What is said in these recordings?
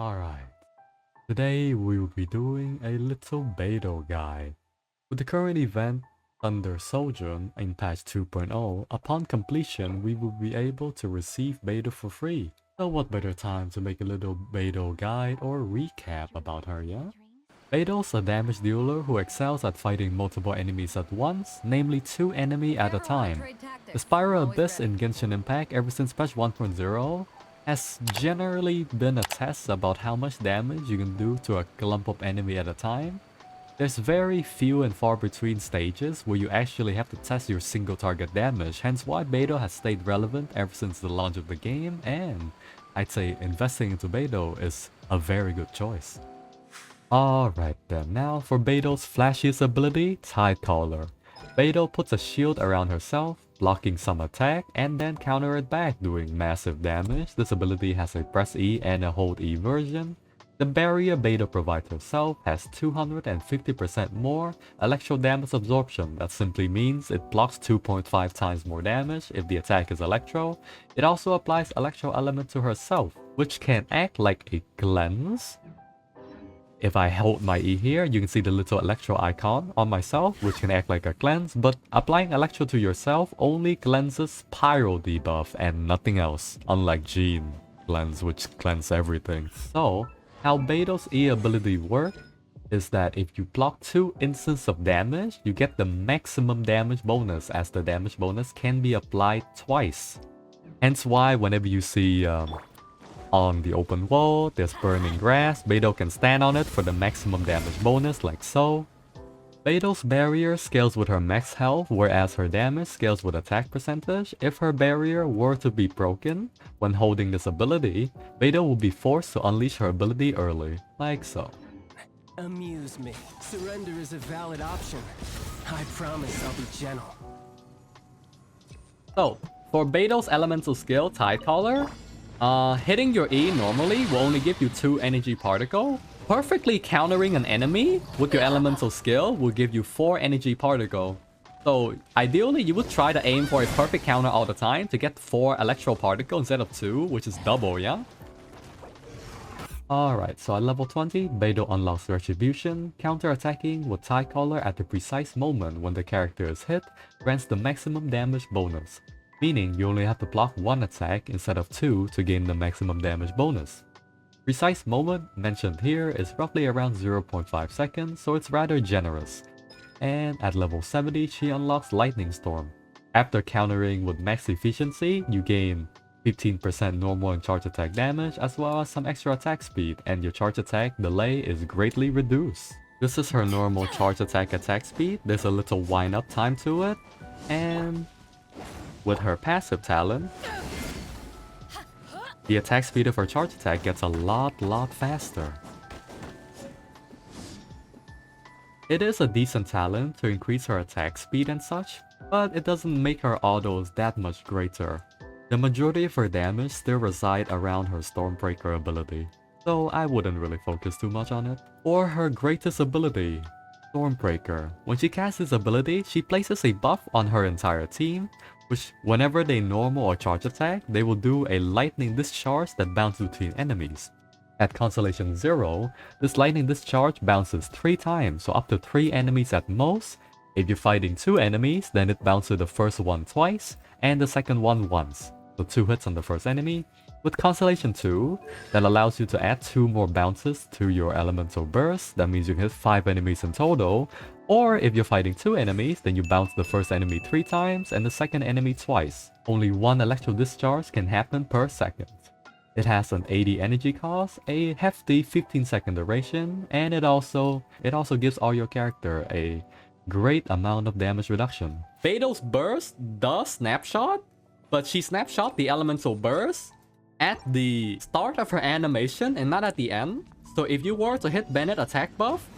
Alright, today we will be doing a little Beidou guide. With the current event under Sojourn in patch 2.0, upon completion we will be able to receive Beidou for free. So what better time to make a little Beidou guide or recap about her, yeah? Beidou's a damage dealer who excels at fighting multiple enemies at once, namely 2 enemies at a time. The Spiral Abyss in Genshin Impact ever since patch 1.0 has generally been a test about how much damage you can do to a clump of enemy at a time. There's very few and far between stages where you actually have to test your single target damage, hence why Beidou has stayed relevant ever since the launch of the game, and I'd say investing into Beidou is a very good choice. Alright then, now for Beidou's flashiest ability, Tide Caller. Beidou puts a shield around herself, blocking some attack, and then counter it back, doing massive damage. This ability has a press E and a hold E version. The barrier Beidou provides herself has 250% more electro damage absorption. That simply means it blocks 2.5 times more damage if the attack is electro. It also applies electro element to herself, which can act like a cleanse. If I hold my E here, you can see the little electro icon on myself, which can act like a cleanse, but applying electro to yourself only cleanses pyro debuff and nothing else, unlike Jean cleanse, which cleanses everything. So, how Beidou's E ability works is that if you block 2 instances of damage, you get the maximum damage bonus, as the damage bonus can be applied twice. Hence why whenever you see on the open wall, there's burning grass, Beidou can stand on it for the maximum damage bonus, like so. Beidou's barrier scales with her max health, whereas her damage scales with attack percentage. If her barrier were to be broken when holding this ability, Beidou will be forced to unleash her ability early, like so. Amuse me. Surrender is a valid option. I promise I'll be gentle. So, for Beidou's elemental skill, Tide Caller, hitting your E normally will only give you 2 energy particle. Perfectly countering an enemy with your elemental skill will give you 4 energy particle. So ideally you would try to aim for a perfect counter all the time to get 4 electro particle instead of 2, which is double, yeah? Alright, so at level 20, Beidou unlocks Retribution. Counter-attacking with Tide Caller at the precise moment when the character is hit grants the maximum damage bonus, meaning you only have to block 1 attack instead of 2 to gain the maximum damage bonus. Precise moment mentioned here is roughly around 0.5 seconds, so it's rather generous. And at level 70, she unlocks Lightning Storm. After countering with max efficiency, you gain 15% normal and charge attack damage, as well as some extra attack speed, and your charge attack delay is greatly reduced. This is her normal charge attack speed. There's a little wind up time to it, and with her passive talent, the attack speed of her charge attack gets a lot faster. It is a decent talent to increase her attack speed and such, but it doesn't make her autos that much greater. The majority of her damage still reside around her Stormbreaker ability, so I wouldn't really focus too much on it. Or her greatest ability, Stormbreaker. When she casts this ability, she places a buff on her entire team, which whenever they normal or charge attack, they will do a lightning discharge that bounces between enemies. At Constellation 0, this lightning discharge bounces 3 times, so up to 3 enemies at most. If you're fighting 2 enemies, then it bounces the first one twice, and the second one once. So 2 hits on the first enemy. With Constellation 2, that allows you to add 2 more bounces to your elemental burst. That means you can hit 5 enemies in total. Or if you're fighting 2 enemies, then you bounce the first enemy 3 times and the second enemy twice. Only 1 electro discharge can happen per second. It has an 80 energy cost, a hefty 15-second duration, and it also gives all your character a great amount of damage reduction. Beidou's burst does snapshot, but she snapshot the elemental burst at the start of her animation and not at the end. So if you were to hit Bennett attack buff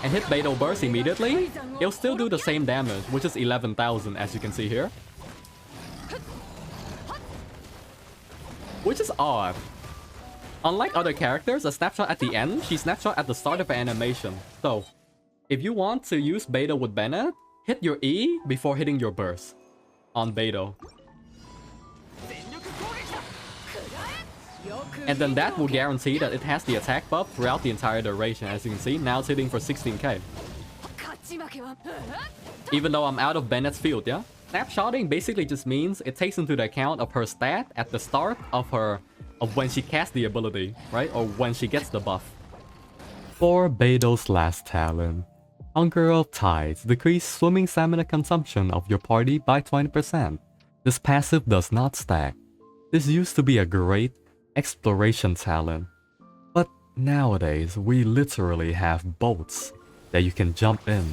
and hit Beidou burst immediately, it'll still do the same damage, which is 11,000 as you can see here. Which is odd. Unlike other characters, a snapshot at the end, she snapshot at the start of her animation. So if you want to use Beidou with Bennett, hit your E before hitting your burst on Beidou. And then that will guarantee that it has the attack buff throughout the entire duration. As you can see, now it's hitting for 16k. Even though I'm out of Bennett's field, yeah? Snapshotting basically just means it takes into the account of her stat at the start of when she casts the ability, right? Or when she gets the buff. For Beidou's last talent, Hunger of Tides decrease swimming stamina consumption of your party by 20%. This passive does not stack. This used to be a great exploration talent, but nowadays we literally have boats that you can jump in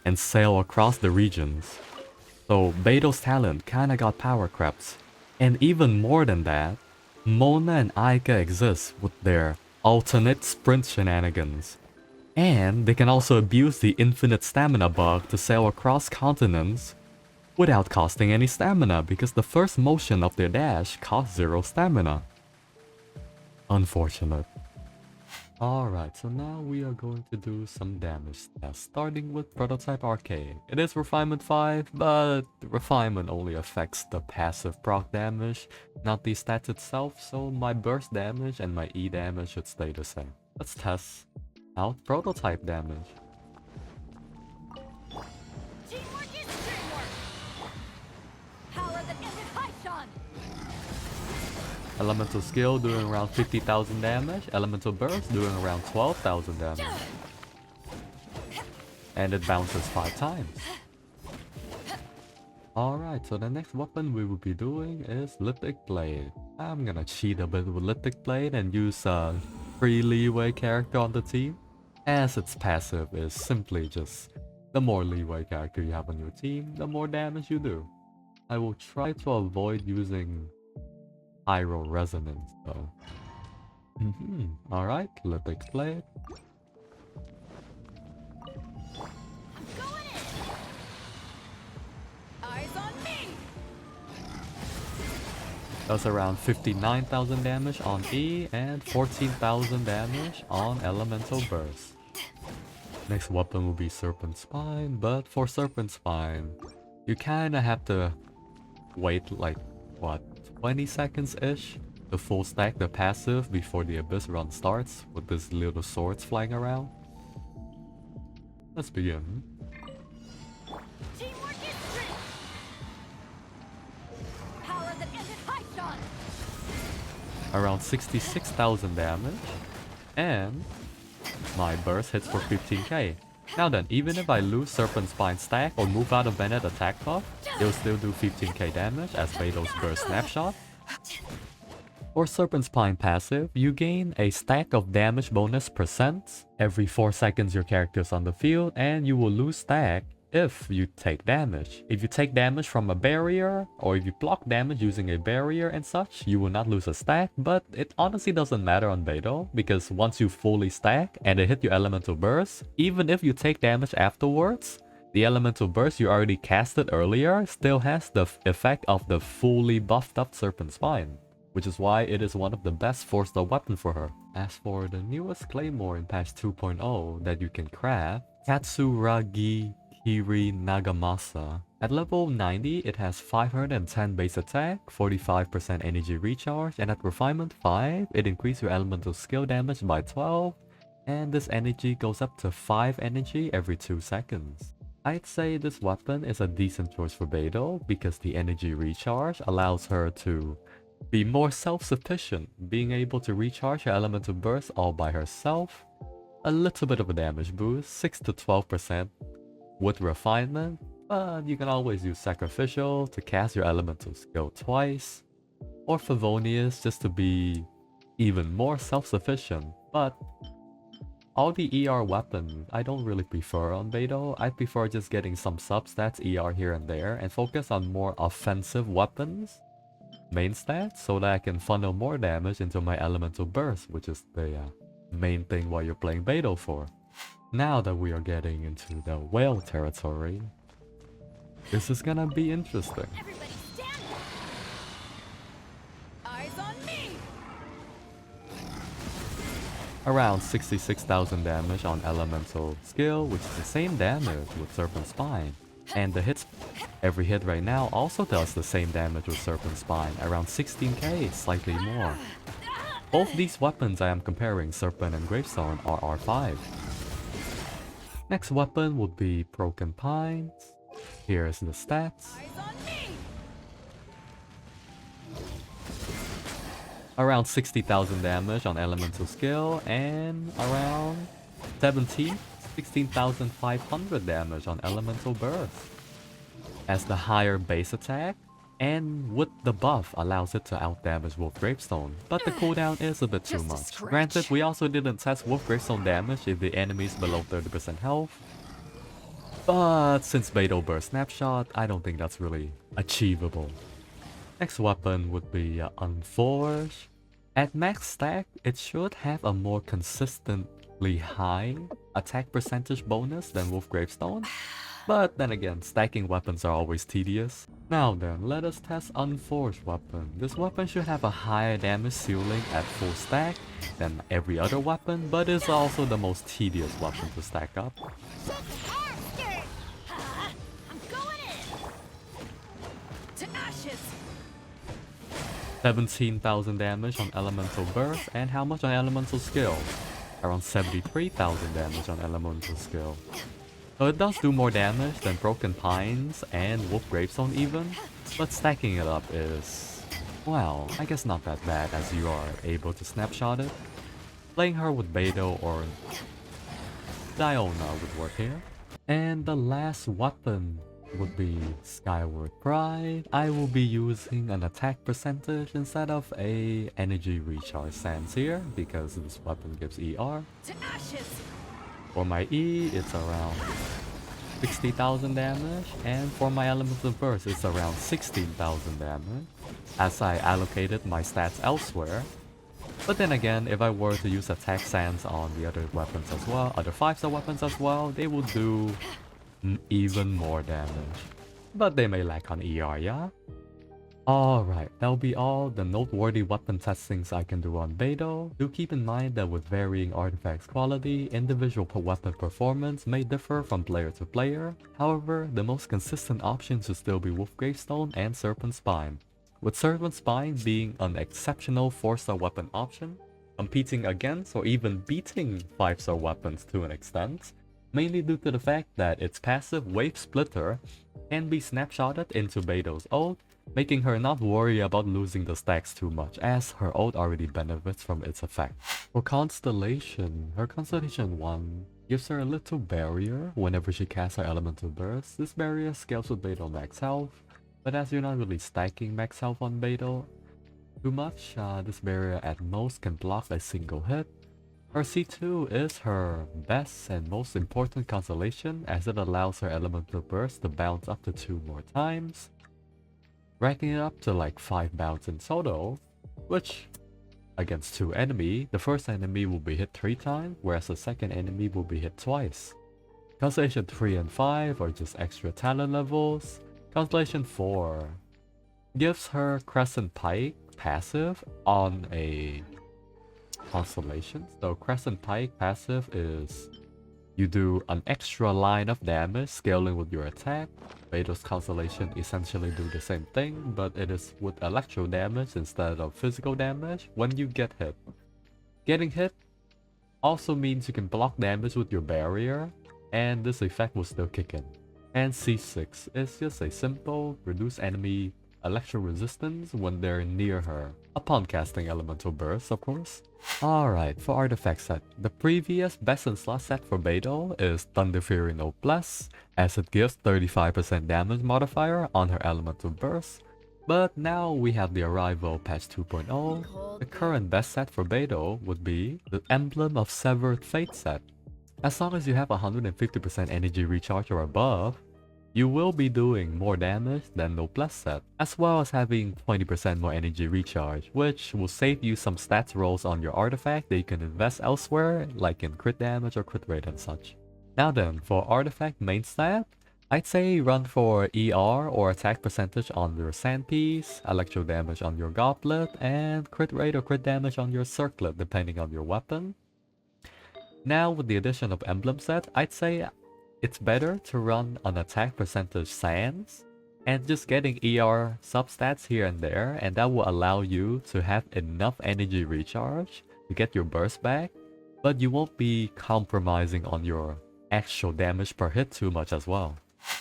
and sail across the regions. So Beidou's talent kinda got power creeps. And even more than that, Mona and Ayaka exist with their alternate sprint shenanigans. And they can also abuse the infinite stamina bug to sail across continents without costing any stamina because the first motion of their dash costs 0 stamina. Unfortunate. Alright, so now we are going to do some damage tests, starting with Prototype Arcade. It is Refinement 5, but Refinement only affects the passive proc damage, not the stats itself, so my burst damage and my E damage should stay the same. Let's test out Prototype damage. Elemental Skill doing around 50,000 damage, Elemental Burst doing around 12,000 damage. And it bounces 5 times. Alright, so the next weapon we will be doing is Lithic Blade. I'm gonna cheat a bit with Lithic Blade and use a free leeway character on the team, as its passive is simply just the more leeway character you have on your team, the more damage you do. I will try to avoid using Pyro Resonance though. Alright, Lithic Blade. Does around 59,000 damage on E and 14,000 damage on Elemental Burst. Next weapon will be Serpent Spine, but for Serpent Spine, you kinda have to wait like, what, 20 seconds-ish to full stack the passive before the Abyss run starts with these little swords flying around. Let's begin. Around 66,000 damage, and my burst hits for 15k. Now then, even if I lose Serpent Spine stack or move out of Bennett attack buff, it'll still do 15k damage as Beidou's burst snapshot. For Serpent Spine passive, you gain a stack of damage bonus percent every 4 seconds your character is on the field, and you will lose stack if you take damage. If you take damage from a barrier, or if you block damage using a barrier and such, you will not lose a stack, but it honestly doesn't matter on Beidou, because once you fully stack and it hit your elemental burst, even if you take damage afterwards, the elemental burst you already casted earlier still has the effect of the fully buffed up Serpent Spine, which is why it is one of the best 4-star weapon for her. As for the newest claymore in patch 2.0 that you can craft, Katsuragi Hiri Nagamasa. At level 90, it has 510 base attack, 45% energy recharge, and at refinement 5, it increases your elemental skill damage by 12, and this energy goes up to 5 energy every 2 seconds. I'd say this weapon is a decent choice for Beidou because the energy recharge allows her to be more self-sufficient, being able to recharge her elemental burst all by herself, a little bit of a damage boost, 6 to 12%, with refinement, but you can always use sacrificial to cast your elemental skill twice, or Favonius just to be even more self-sufficient. But all the ER weapons I don't really prefer on Beidou. I prefer just getting some substats ER here and there and focus on more offensive weapons main stats so that I can funnel more damage into my elemental burst, which is the main thing while you're playing Beidou for. Now that we are getting into the whale territory, this is gonna be interesting. Everybody stand back. Eyes on me. Around 66,000 damage on elemental skill, which is the same damage with Serpent Spine. And the hits, every hit right now also does the same damage with Serpent Spine, around 16k, slightly more. Both these weapons I am comparing, Serpent and Gravestone, are R5. Next weapon would be Broken Pines. Here's the stats. Eyes on me! Around 60,000 damage on elemental skill and around 16,500 damage on elemental burst. As the higher base attack and with the buff allows it to outdamage Wolf Gravestone, but the cooldown is a bit too Just a much. scratch. Granted, we also didn't test Wolf Gravestone damage if the enemy is below 30% health, but since Beidou burst Snapshot, I don't think that's really achievable. Next weapon would be Unforged. At max stack, it should have a more consistently high attack percentage bonus than Wolf Gravestone. But then again, stacking weapons are always tedious. Now then, let us test Unforged weapon. This weapon should have a higher damage ceiling at full stack than every other weapon, but is also the most tedious weapon to stack up. I'm going in! To ashes! 17,000 damage on elemental burst, and how much on elemental skill? Around 73,000 damage on elemental skill. So it does do more damage than Broken Pines and Wolf Gravestone even, but stacking it up is, well, I guess not that bad as you are able to snapshot it. Playing her with Beidou or Diona would work here. And the last weapon would be Skyward Pride. I will be using an attack percentage instead of a energy recharge stance here because this weapon gives ER. To ashes! For my E, it's around 60,000 damage, and for my elemental burst, it's around 16,000 damage, as I allocated my stats elsewhere. But then again, if I were to use attack stance on the other weapons as well, other 5-star weapons as well, they will do even more damage. But they may lack on ER, yeah? Alright, that'll be all the noteworthy weapon testings I can do on Beidou. Do keep in mind that with varying artifacts quality, individual weapon performance may differ from player to player. However, the most consistent options should still be Wolf Gravestone and Serpent Spine, with Serpent Spine being an exceptional 4-star weapon option, competing against or even beating 5-star weapons to an extent, mainly due to the fact that its passive Wave Splitter can be snapshotted into Beidou's ult, making her not worry about losing the stacks too much, as her ult already benefits from its effect. For Constellation, her Constellation 1 gives her a little barrier whenever she casts her elemental burst. This barrier scales with Beidou max health, but as you're not really stacking max health on Beidou too much, this barrier at most can block a single hit. Her C2 is her best and most important constellation, as it allows her elemental burst to bounce up to 2 more times, racking it up to like 5 bounce in total, which against 2 enemy, the first enemy will be hit 3 times, whereas the second enemy will be hit twice. Constellation 3 and 5 are just extra talent levels. Constellation 4 gives her Crescent Pike passive on a constellation. So Crescent Pike passive is you do an extra line of damage scaling with your attack. Beidou's constellation essentially do the same thing, but it is with electro damage instead of physical damage when you get hit. Getting hit also means you can block damage with your barrier, and this effect will still kick in. And C6 is just a simple reduce enemy electro resistance when they're near her, upon casting elemental burst of course. Alright, for artifact set, the previous best in slot set for Beidou is Thunder Fury No Plus, as it gives 35% damage modifier on her elemental burst. But now we have the arrival patch 2.0, the current best set for Beidou would be the Emblem of Severed Fate set. As long as you have 150% energy recharge or above, you will be doing more damage than No Plus set, as well as having 20% more energy recharge, which will save you some stats rolls on your artifact that you can invest elsewhere, like in crit damage or crit rate and such. Now then, for artifact main stat, I'd say run for ER or attack percentage on your Sandpiece, electro damage on your Goblet, and crit rate or crit damage on your Circlet depending on your weapon. Now with the addition of Emblem set, I'd say it's better to run an attack percentage Sands and just getting ER substats here and there, and that will allow you to have enough energy recharge to get your burst back, but you won't be compromising on your actual damage per hit too much as well.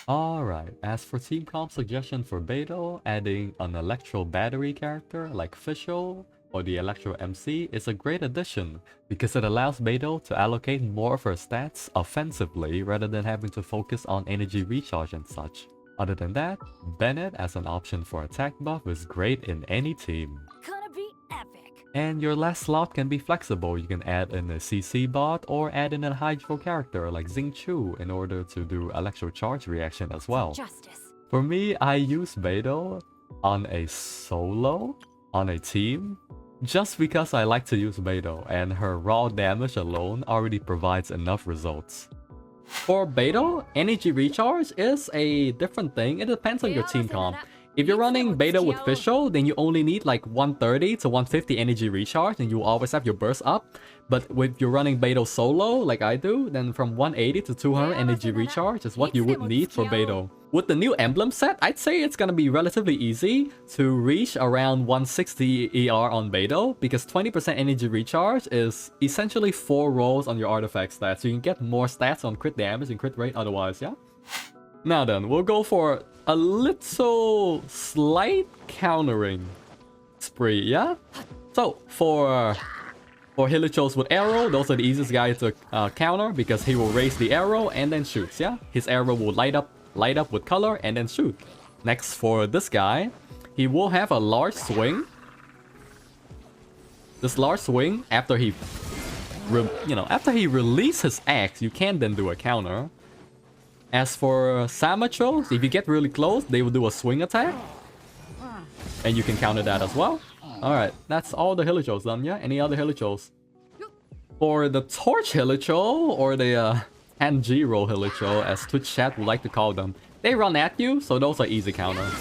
Alright, as for team comp suggestion for Beidou, adding an electro battery character like Fischl or the Electro MC is a great addition because it allows Beidou to allocate more of her stats offensively rather than having to focus on energy recharge and such. Other than that, Bennett as an option for attack buff is great in any team. Gonna be epic. And your last slot can be flexible. You can add in a CC bot or add in a hydro character like Xingqiu in order to do electro charge reaction as well. Justice. For me, I use Beidou on a solo, on a team, just because I like to use Beidou and her raw damage alone already provides enough results. For Beidou, energy recharge is a different thing. It depends on your team comp. If you're running Beidou with Fischl, then you only need like 130 to 150 energy recharge and you always have your burst up. But if you're running Beidou solo, like I do, then from 180 to 200 energy recharge is what you would need for Beidou. With the new emblem set, I'd say it's gonna be relatively easy to reach around 160 ER on Beidou because 20% energy recharge is essentially 4 rolls on your artifact stats, so you can get more stats on crit damage and crit rate otherwise, yeah? Now then, we'll go for a little slight countering spree, yeah? So, for Hilichos with arrow, those are the easiest guys to counter because he will raise the arrow and then shoots, yeah? His arrow will light up with color and then shoot. Next, for this guy, he will have a large swing. This large swing, after he releases his axe, you can then do a counter. As for Samatrils, if you get really close, they will do a swing attack. And you can counter that as well. Alright, that's all the Hilichos done, yeah? Any other Hilichos? For the Torch Hilichol, or the Hanjiro Hilichol, as Twitch chat would like to call them, they run at you, so those are easy counters.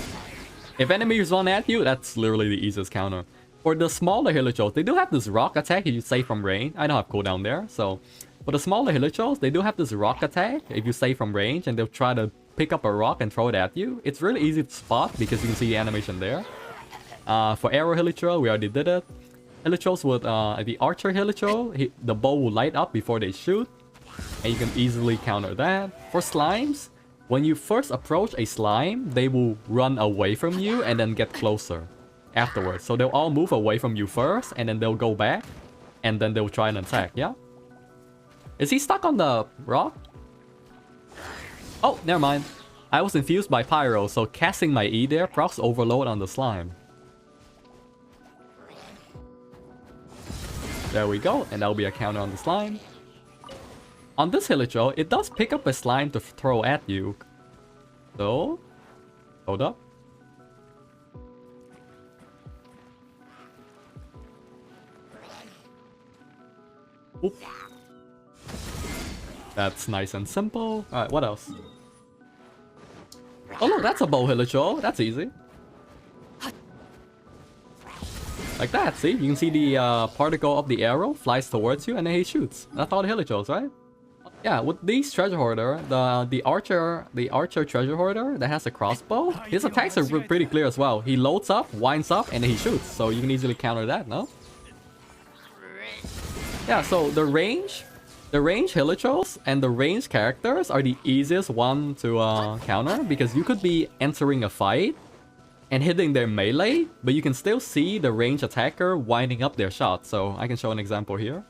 If enemies run at you, that's literally the easiest counter. For the smaller Hilichos, they do have this rock attack if you stay from range. I don't have cooldown there, so... For the smaller Hilichos, they do have this rock attack if you stay from range and they'll try to pick up a rock and throw it at you. It's really easy to spot because you can see the animation there. For Arrow Hilichurl, we already did it. Hilichurls with the Archer Hilichurl, the bow will light up before they shoot. And you can easily counter that. For Slimes, when you first approach a slime, they will run away from you and then get closer afterwards. So they'll all move away from you first and then they'll go back. And then they'll try and attack, yeah? Is he stuck on the rock? Oh, never mind. I was infused by Pyro, so casting my E there procs overload on the slime. There we go, and that'll be a counter on the slime. On this Hilichurl, it does pick up a slime to throw at you. So, hold up. Oop. That's nice and simple. Alright, what else? Oh look, that's a bow Hilichurl. That's easy. Like that, see? You can see the particle of the arrow flies towards you and then he shoots. That's all the Hilichurls, right? Yeah, with these treasure hoarder, the archer treasure hoarder that has a crossbow, his attacks are pretty clear as well. He loads up, winds up, and then he shoots. So you can easily counter that, no? Yeah, so the range Hilichurls and the range characters are the easiest one to counter because you could be entering a fight and hitting their melee, but you can still see the range attacker winding up their shot. So I can show an example here.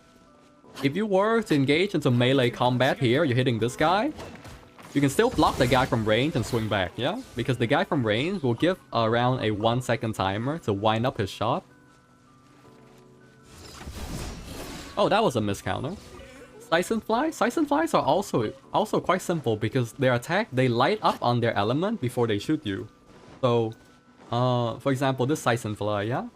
If you were to engage into melee combat here, you're hitting this guy, you can still block the guy from range and swing back, yeah? Because the guy from range will give around a 1-second timer to wind up his shot. Oh, that was a miscounter. Sicenflies are also quite simple because their attack, they light up on their element before they shoot you. So, for example, this Sicenfly, yeah?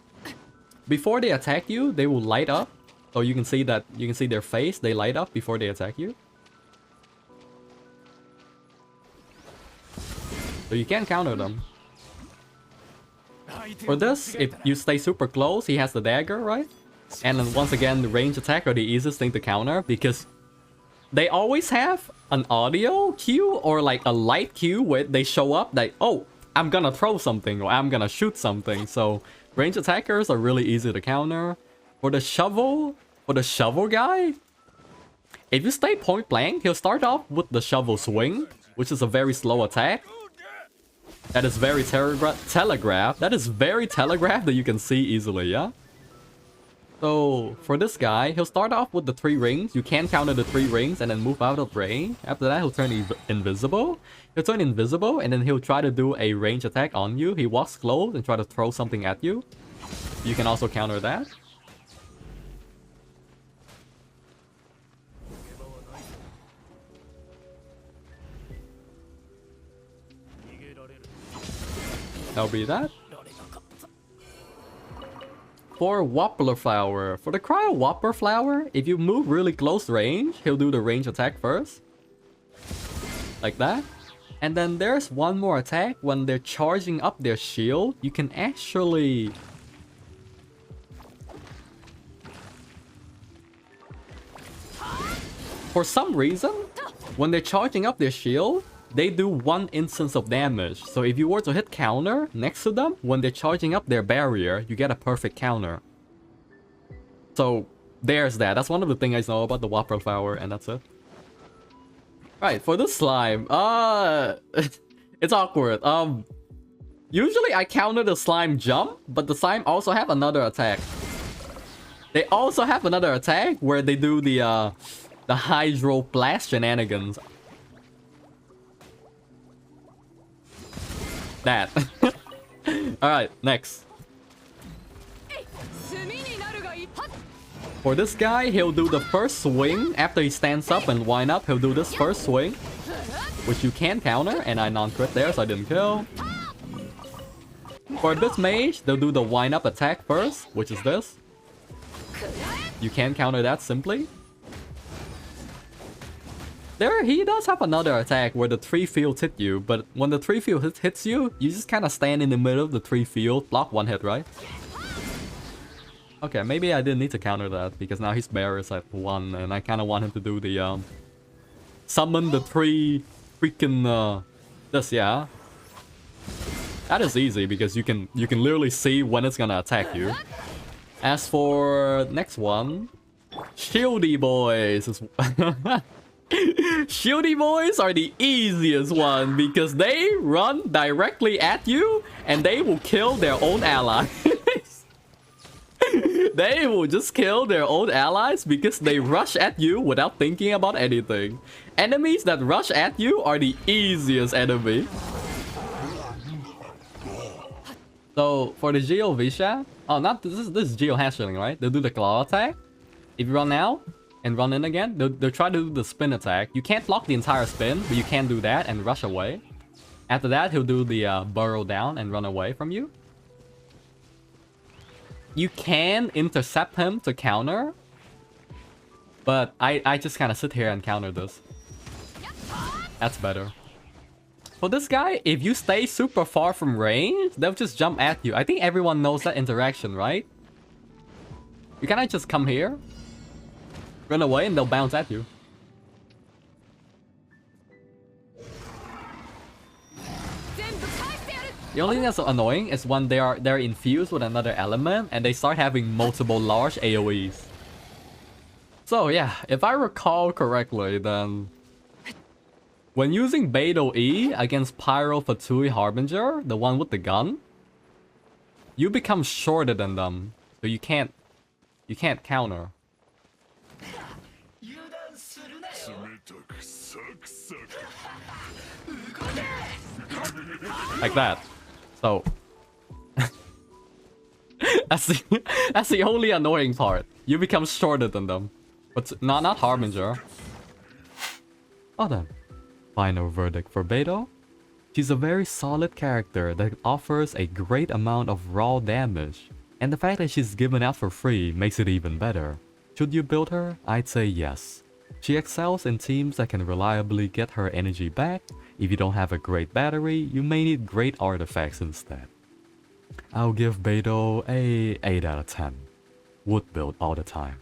Before they attack you, they will light up. So you can see their face, they light up before they attack you. So you can counter them. For this, if you stay super close, he has the dagger, right? And then once again, the range attack are the easiest thing to counter because they always have an audio cue or like a light cue where they show up like, oh, I'm gonna throw something or I'm gonna shoot something. So range attackers are really easy to counter. For the shovel guy, if you stay point blank, he'll start off with the shovel swing, which is a very slow attack. That is very telegraphed. That is very telegraphed that you can see easily, yeah? So, for this guy, he'll start off with the 3 rings. You can counter the 3 rings and then move out of range. After that, he'll turn invisible. He'll turn invisible and then he'll try to do a range attack on you. He walks close and try to throw something at you. You can also counter that. That'll be that. For Whopper Flower. For the Cryo Whopper Flower, if you move really close range, he'll do the range attack first. Like that. And then there's one more attack when they're charging up their shield. You can actually... For some reason, when they're charging up their shield, they do 1 instance of damage. So if you were to hit counter next to them, when they're charging up their barrier, you get a perfect counter. So there's that. That's one of the things I know about the Whopper Flower, and that's it. Right, for this slime, it's awkward. Usually I counter the slime jump, but the slime also have another attack. They also have another attack where they do the Hydro Blast shenanigans. That. Alright, next. For this guy, he'll do the first swing. After he stands up and wind up, he'll do this first swing, which you can counter, and I non-crit there, so I didn't kill. For this mage, they'll do the wind up attack first, which is this. You can counter that simply. There, he does have another attack where the 3 fields hit you, but when the 3 field hits you, you just kind of stand in the middle of the 3 field, block 1 hit, right? Okay, maybe I didn't need to counter that, because now his bear is at 1, and I kind of want him to do the, summon the 3 freaking, this, yeah. That is easy, because you can literally see when it's gonna attack you. As for next one, Shieldy Boys is... Shieldy Boys are the easiest one because they run directly at you and they will kill their own allies. They will just kill their own allies because they rush at you without thinking about anything. Enemies that rush at you are the easiest enemy. So for the Geo Visha, oh, not this is Geo Hashling, right? They'll do the claw attack. If you run out and run in again, they'll try to do the spin attack. You can't block the entire spin, but you can do that and rush away. After that, he'll do the burrow down and run away from you. You can intercept him to counter, but I just kind of sit here and counter this. That's better. For this guy, if you stay super far from range, they'll just jump at you. I think everyone knows that interaction, right? You kind of just come here, run away, and they'll bounce at you. The only thing that's annoying is when they're infused with another element and they start having multiple large AoEs. So yeah, if I recall correctly, then when using Beidou E against Pyro Fatui Harbinger, the one with the gun, you become shorter than them, so you can't counter. Like that. So that's the only annoying part. You become shorter than them. But not Harbinger. Oh then. Final verdict for Beidou. She's a very solid character that offers a great amount of raw damage. And the fact that she's given out for free makes it even better. Should you build her? I'd say yes. She excels in teams that can reliably get her energy back. If you don't have a great battery, you may need great artifacts instead. I'll give Beidou a 8 out of 10. Would build all the time.